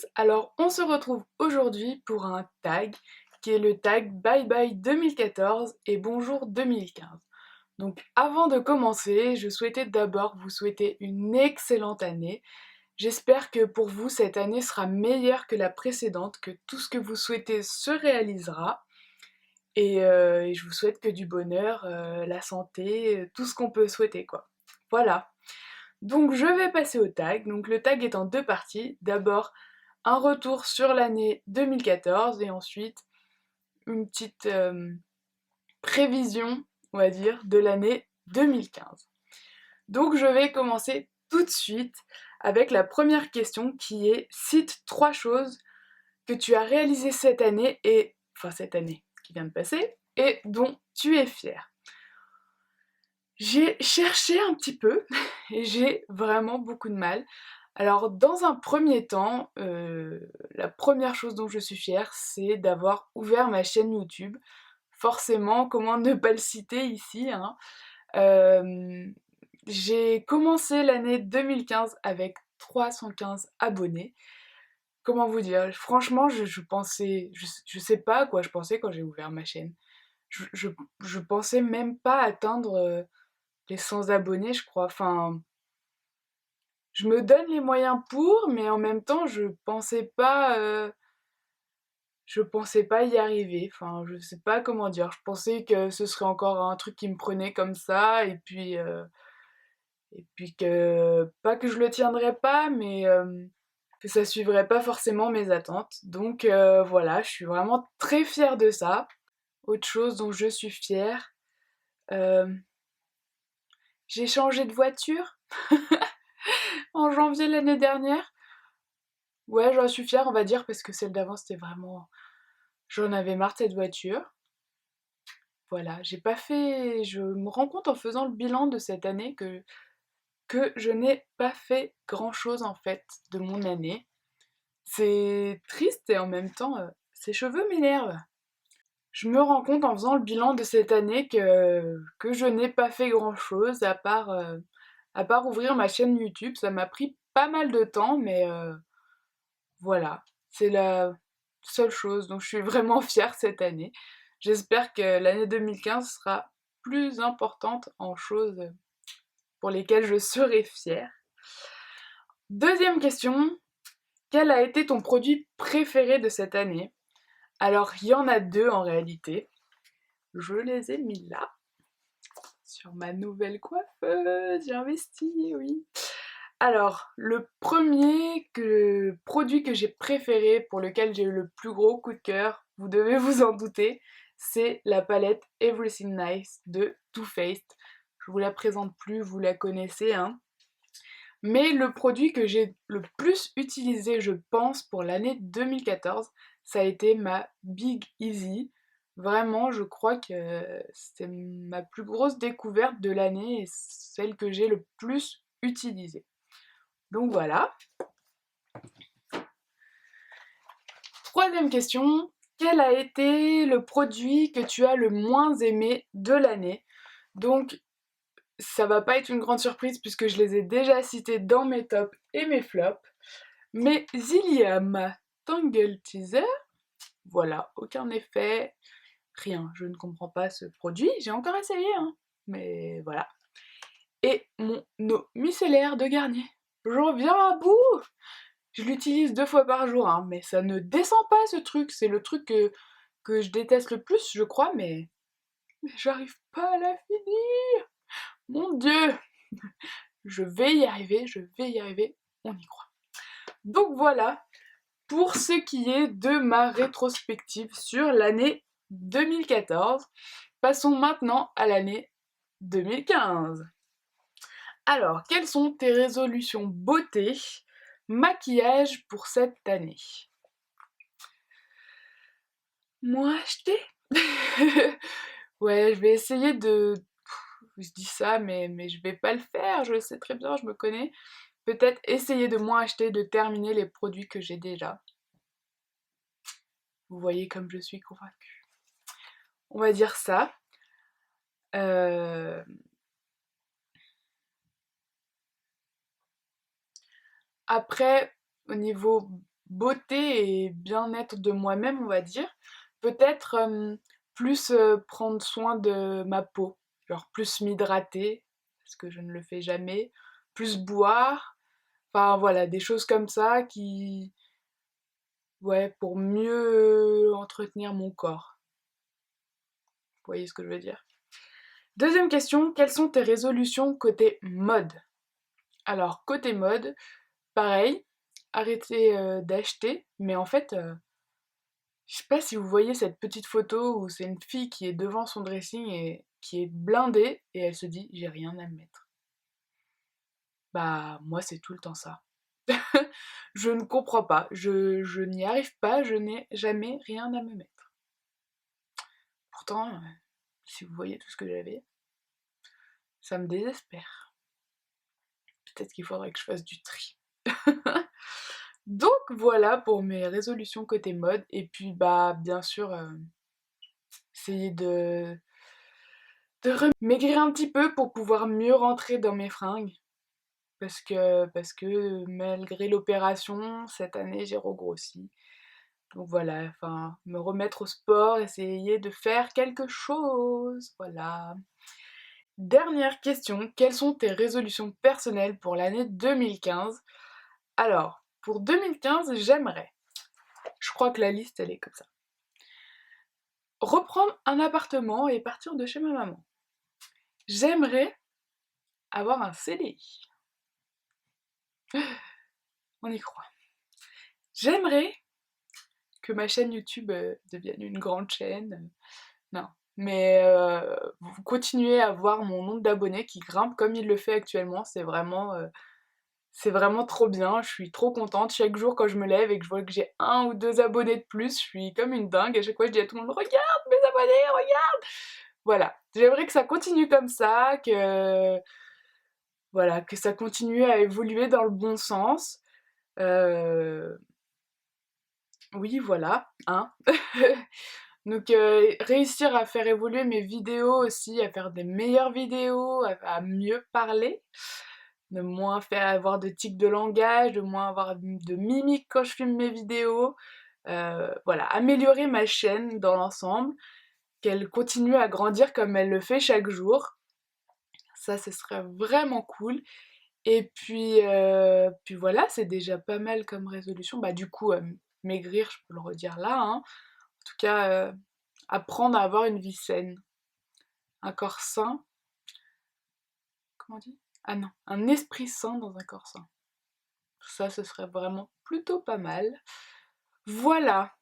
tous, alors on se retrouve aujourd'hui pour un tag qui est le tag Bye Bye 2014 et Bonjour 2015. Donc avant de commencer, je souhaitais d'abord vous souhaiter une excellente année. J'espère que pour vous cette année sera meilleure que la précédente, que tout ce que vous souhaitez se réalisera et je vous souhaite que du bonheur, la santé, tout ce qu'on peut souhaiter quoi. Voilà. Donc je vais passer au tag. Donc le tag est en deux parties. D'abord un retour sur l'année 2014 et ensuite une petite prévision, on va dire, de l'année 2015. Donc je vais commencer tout de suite avec la première question qui est cite trois choses que tu as réalisées cette année cette année qui vient de passer et dont tu es fier. J'ai cherché un petit peu et j'ai vraiment beaucoup de mal. Alors dans un premier temps, la première chose dont je suis fière, c'est d'avoir ouvert ma chaîne YouTube. Forcément, comment ne pas le citer ici, hein. J'ai commencé l'année 2015 avec 315 abonnés. Comment vous dire? Franchement, je pensais, je sais pas à quoi je pensais quand j'ai ouvert ma chaîne. Je, je, je pensais même pas atteindre les 100 abonnés, je crois. Enfin, je me donne les moyens pour, mais en même temps, je pensais pas y arriver. Enfin, je sais pas comment dire. Je pensais que ce serait encore un truc qui me prenait comme ça, et puis que pas que je le tiendrais pas, mais que ça suivrait pas forcément mes attentes. Donc voilà, je suis vraiment très fière de ça. Autre chose dont je suis fière, euh, j'ai changé de voiture en janvier l'année dernière. Ouais, j'en suis fière, on va dire, parce que celle d'avant, c'était vraiment... J'en avais marre de cette voiture. Voilà, j'ai pas fait... Je me rends compte en faisant le bilan de cette année que je n'ai pas fait grand-chose, en fait, de mon année. C'est triste et en même temps, ces cheveux m'énervent. Je me rends compte en faisant le bilan de cette année que je n'ai pas fait grand-chose à part ouvrir ma chaîne YouTube. Ça m'a pris pas mal de temps, mais voilà. C'est la seule chose dont je suis vraiment fière cette année. J'espère que l'année 2015 sera plus importante en choses pour lesquelles je serai fière. Deuxième question, quel a été ton produit préféré de cette année? Alors, il y en a deux en réalité. Je les ai mis là, sur ma nouvelle coiffeuse, j'ai investi, oui. Alors, le premier produit que j'ai préféré, pour lequel j'ai eu le plus gros coup de cœur, vous devez vous en douter, c'est la palette Everything Nice de Too Faced. Je vous la présente plus, vous la connaissez, hein. Mais le produit que j'ai le plus utilisé, je pense, pour l'année 2014, ça a été ma Big Easy. Vraiment, je crois que c'est ma plus grosse découverte de l'année et celle que j'ai le plus utilisée. Donc voilà. Troisième question, quel a été le produit que tu as le moins aimé de l'année? Donc ça va pas être une grande surprise puisque je les ai déjà cités dans mes tops et mes flops. Mais il y a ma Tangle Teaser. Voilà, aucun effet, rien. Je ne comprends pas ce produit. J'ai encore essayé, hein. Mais voilà. Et mon eau micellaire de Garnier. J'en viens à bout. Je l'utilise 2 fois par jour, hein, mais ça ne descend pas ce truc. C'est le truc que je déteste le plus, je crois, mais j'arrive pas à la finir. Mon Dieu. Je vais y arriver, on y croit. Donc voilà, pour ce qui est de ma rétrospective sur l'année 2014. Passons maintenant à l'année 2015. Alors, quelles sont tes résolutions beauté, maquillage pour cette année? Moi acheter. Ouais, je vais essayer de... Je dis ça, mais je vais pas le faire, je le sais très bien, je me connais. Peut-être essayer de moins acheter, de terminer les produits que j'ai déjà. Vous voyez comme je suis convaincue. On va dire ça. Euh, Après, au niveau beauté et bien-être de moi-même, on va dire. Peut-être plus prendre soin de ma peau, genre plus m'hydrater, parce que je ne le fais jamais, plus boire, enfin voilà, des choses comme ça qui, ouais, pour mieux entretenir mon corps. Vous voyez ce que je veux dire? Deuxième question, quelles sont tes résolutions côté mode? Alors, côté mode, pareil, arrêter d'acheter, mais en fait, je sais pas si vous voyez cette petite photo où c'est une fille qui est devant son dressing et qui est blindée et elle se dit j'ai rien à me mettre. Bah moi c'est tout le temps ça. Je ne comprends pas, je n'y arrive pas, je n'ai jamais rien à me mettre. Pourtant, si vous voyez tout ce que j'avais, ça me désespère. Peut-être qu'il faudrait que je fasse du tri. Donc voilà pour mes résolutions côté mode. Et puis bah bien sûr, essayer de maigrir un petit peu pour pouvoir mieux rentrer dans mes fringues. Parce que malgré l'opération, cette année j'ai regrossi. Donc voilà, enfin, me remettre au sport, essayer de faire quelque chose. Voilà. Dernière question, quelles sont tes résolutions personnelles pour l'année 2015? Alors, pour 2015, j'aimerais, je crois que la liste elle est comme ça, reprendre un appartement et partir de chez ma maman. J'aimerais avoir un CDI. On y croit. J'aimerais que ma chaîne YouTube devienne une grande chaîne. Non. Mais vous continuez à voir mon nombre d'abonnés qui grimpe comme il le fait actuellement. C'est vraiment trop bien. Je suis trop contente. Chaque jour quand je me lève et que je vois que j'ai 1 ou 2 abonnés de plus, je suis comme une dingue. À chaque fois je dis à tout le monde regarde mes abonnés, regarde. Voilà. J'aimerais que ça continue comme ça, que ça continue à évoluer dans le bon sens. Euh, Oui, voilà, hein. Donc réussir à faire évoluer mes vidéos aussi, à faire des meilleures vidéos, à mieux parler, de moins faire avoir de tics de langage, de moins avoir de mimiques quand je filme mes vidéos. Voilà, améliorer ma chaîne dans l'ensemble, qu'elle continue à grandir comme elle le fait chaque jour. Ça, ce serait vraiment cool. Et puis voilà, c'est déjà pas mal comme résolution. Bah du coup, maigrir, je peux le redire là, hein. En tout cas, apprendre à avoir une vie saine, un corps sain, comment on dit? Ah non, un esprit sain dans un corps sain. Ça, ce serait vraiment plutôt pas mal. Voilà.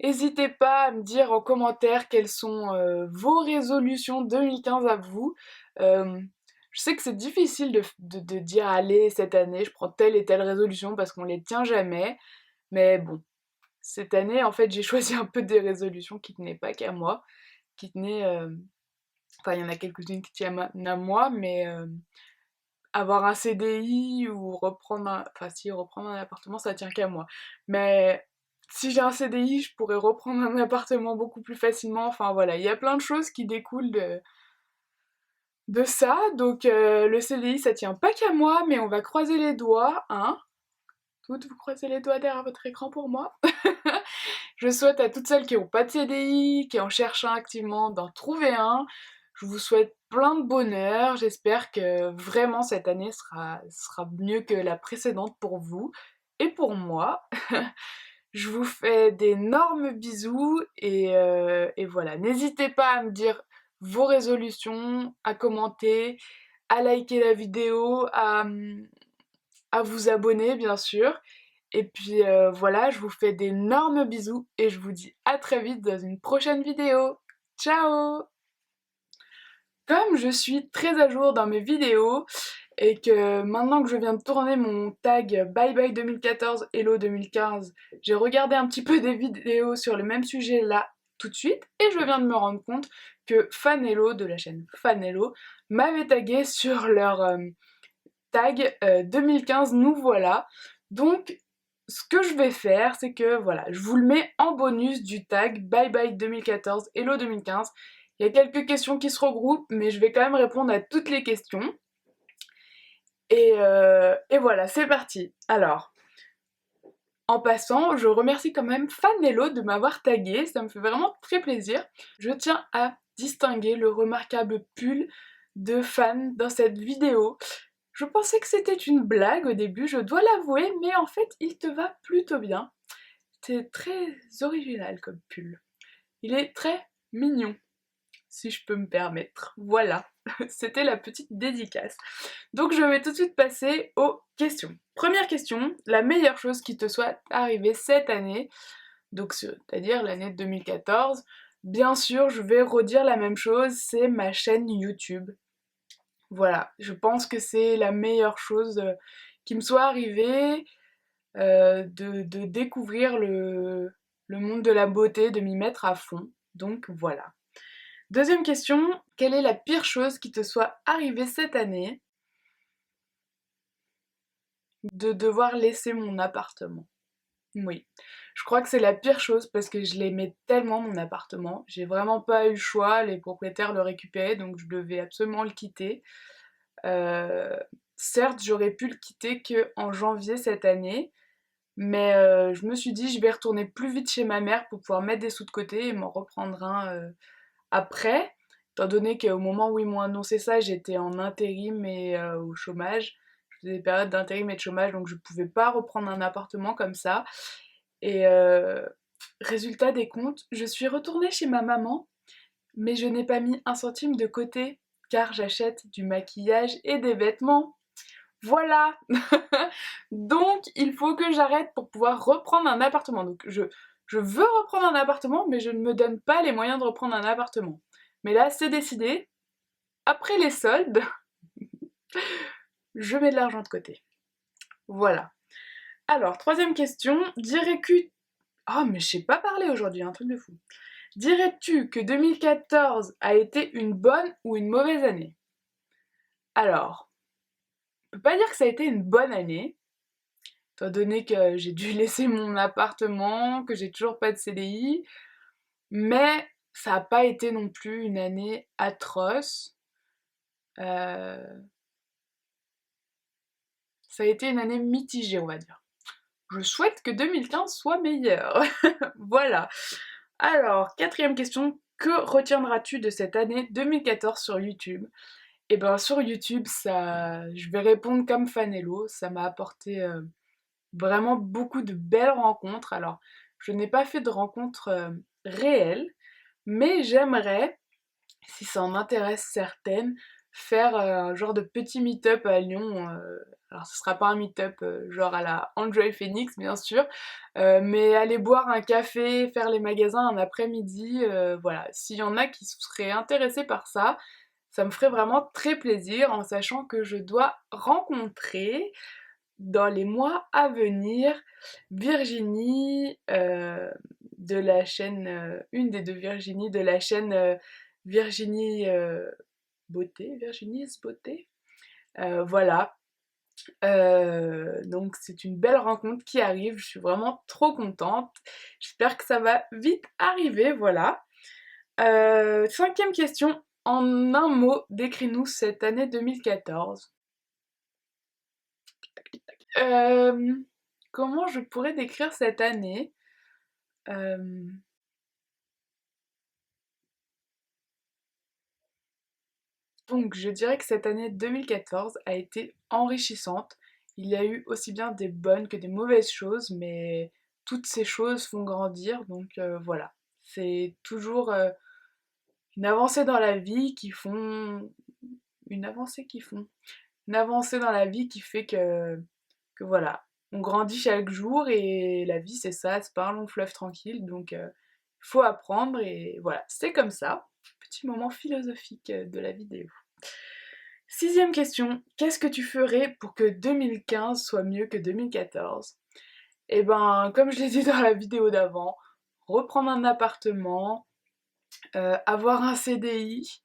N'hésitez pas à me dire en commentaire quelles sont vos résolutions 2015 à vous. Euh, je sais que c'est difficile de dire allez, cette année, je prends telle et telle résolution parce qu'on les tient jamais. Mais bon, cette année, en fait, j'ai choisi un peu des résolutions qui tenaient pas qu'à moi, qui tenaient... Enfin, il y en a quelques-unes qui tiennent à moi, mais avoir un CDI ou reprendre un... Enfin, si, reprendre un appartement, ça tient qu'à moi. Mais si j'ai un CDI, je pourrais reprendre un appartement beaucoup plus facilement. Enfin, voilà, il y a plein de choses qui découlent de ça. Donc, le CDI, ça tient pas qu'à moi, mais on va croiser les doigts, hein. Toutes, vous croisez les doigts derrière votre écran pour moi. Je souhaite à toutes celles qui n'ont pas de CDI, qui en cherchent un activement, d'en trouver un. Je vous souhaite plein de bonheur. J'espère que vraiment cette année sera mieux que la précédente pour vous et pour moi. Je vous fais d'énormes bisous et voilà. N'hésitez pas à me dire vos résolutions, à commenter, à liker la vidéo, à vous abonner bien sûr. Et puis voilà, je vous fais d'énormes bisous et je vous dis à très vite dans une prochaine vidéo. Ciao! Comme je suis très à jour dans mes vidéos et que maintenant que je viens de tourner mon tag Bye Bye 2014 Hello 2015, j'ai regardé un petit peu des vidéos sur le même sujet là tout de suite et je viens de me rendre compte que Fanello de la chaîne Fanello m'avait tagué sur leur tag 2015 nous voilà. Donc ce que je vais faire, c'est que voilà, je vous le mets en bonus du tag Bye Bye 2014 Hello 2015. Il y a quelques questions qui se regroupent, mais je vais quand même répondre à toutes les questions. Et voilà, c'est parti. Alors, En passant, je remercie quand même Fanello de m'avoir tagué, ça me fait vraiment très plaisir. Je tiens à distinguer le remarquable pull de Fan dans cette vidéo. Je pensais que c'était une blague au début, je dois l'avouer, mais en fait il te va plutôt bien. C'est très original comme pull. Il est très mignon, si je peux me permettre. Voilà, c'était la petite dédicace. Donc je vais tout de suite passer aux questions. Première question, la meilleure chose qui te soit arrivée cette année, donc c'est-à-dire l'année 2014. Bien sûr, je vais redire la même chose, c'est ma chaîne YouTube. Voilà, je pense que c'est la meilleure chose qui me soit arrivée, de découvrir le monde de la beauté, de m'y mettre à fond. Donc voilà. Deuxième question, quelle est la pire chose qui te soit arrivée cette année? De devoir laisser mon appartement. Oui, je crois que c'est la pire chose parce que je l'aimais tellement mon appartement. J'ai vraiment pas eu le choix, les propriétaires le récupéraient donc je devais absolument le quitter. Euh, Certes, j'aurais pu le quitter qu'en janvier cette année, mais je me suis dit je vais retourner plus vite chez ma mère pour pouvoir mettre des sous de côté et m'en reprendre un après, étant donné qu'au moment où ils m'ont annoncé ça, j'étais en intérim et au chômage. Je faisais des périodes d'intérim et de chômage, donc je pouvais pas reprendre un appartement comme ça. Et résultat des comptes, je suis retournée chez ma maman, mais je n'ai pas mis un centime de côté, car j'achète du maquillage et des vêtements. Voilà. Donc il faut que j'arrête pour pouvoir reprendre un appartement. Donc je veux reprendre un appartement, mais je ne me donne pas les moyens de reprendre un appartement. Mais là, c'est décidé. Après les soldes, je mets de l'argent de côté. Voilà. Alors, troisième question. Dirais-tu... Oh, mais je sais pas parler aujourd'hui, un truc de fou. Dirais-tu que 2014 a été une bonne ou une mauvaise année? Alors, je peux pas dire que ça a été une bonne année, étant donné que j'ai dû laisser mon appartement, que j'ai toujours pas de CDI, mais ça n'a pas été non plus une année atroce. Euh, Ça a été une année mitigée, on va dire. Je souhaite que 2015 soit meilleur. Voilà. Alors, quatrième question, que retiendras-tu de cette année 2014 sur YouTube? Eh ben sur YouTube, ça, je vais répondre comme Fanello, ça m'a apporté vraiment beaucoup de belles rencontres. Alors, je n'ai pas fait de rencontres réelles, mais j'aimerais, si ça en intéresse certaines, faire un genre de petit meet-up à Lyon. Alors ce sera pas un meet-up genre à la Enjoy Phoenix bien sûr, mais aller boire un café, faire les magasins un après-midi, voilà. S'il y en a qui seraient intéressés par ça, ça me ferait vraiment très plaisir en sachant que je dois rencontrer dans les mois à venir Virginie de la chaîne, une des deux Virginie de la chaîne Virginie Beauté, Virginie's Beauté. Voilà. Donc c'est une belle rencontre qui arrive, je suis vraiment trop contente. J'espère que ça va vite arriver, voilà. Cinquième question, en un mot, décris-nous cette année 2014. Euh, Comment je pourrais décrire cette année? Euh, Donc je dirais que cette année 2014 a été enrichissante. Il y a eu aussi bien des bonnes que des mauvaises choses, mais toutes ces choses font grandir, donc voilà. C'est toujours une avancée dans la vie qui font... Une avancée qui font... Une avancée dans la vie qui fait que voilà. On grandit chaque jour et la vie c'est ça, c'est pas un long fleuve tranquille, donc il faut apprendre et voilà, c'est comme ça. Petit moment philosophique de la vidéo. Sixième question, qu'est-ce que tu ferais pour que 2015 soit mieux que 2014? Eh ben, comme je l'ai dit dans la vidéo d'avant, reprendre un appartement, avoir un CDI,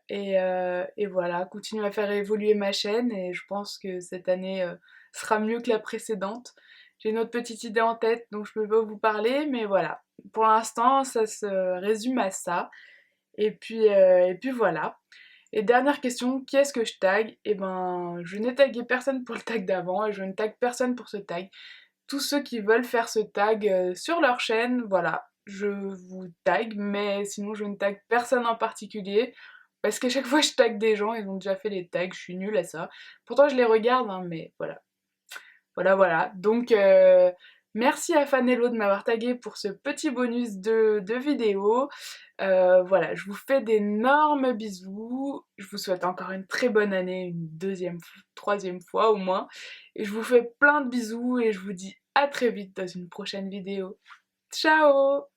et voilà, continuer à faire évoluer ma chaîne, et je pense que cette année sera mieux que la précédente. J'ai une autre petite idée en tête dont je peux pas vous parler, mais voilà. Pour l'instant, ça se résume à ça. Et puis voilà. Et dernière question, qui est-ce que je tag? Eh ben, je n'ai tagué personne pour le tag d'avant et je ne tag personne pour ce tag. tous ceux qui veulent faire ce tag sur leur chaîne, voilà, je vous tag, mais sinon je ne tag personne en particulier. Parce qu'à chaque fois je tag des gens, ils ont déjà fait les tags, je suis nulle à ça. Pourtant je les regarde, hein, mais voilà. Voilà. Donc merci à Fanello de m'avoir tagué pour ce petit bonus de vidéo. Voilà, je vous fais d'énormes bisous. Je vous souhaite encore une très bonne année, une deuxième, troisième fois au moins. Et je vous fais plein de bisous et je vous dis à très vite dans une prochaine vidéo. Ciao!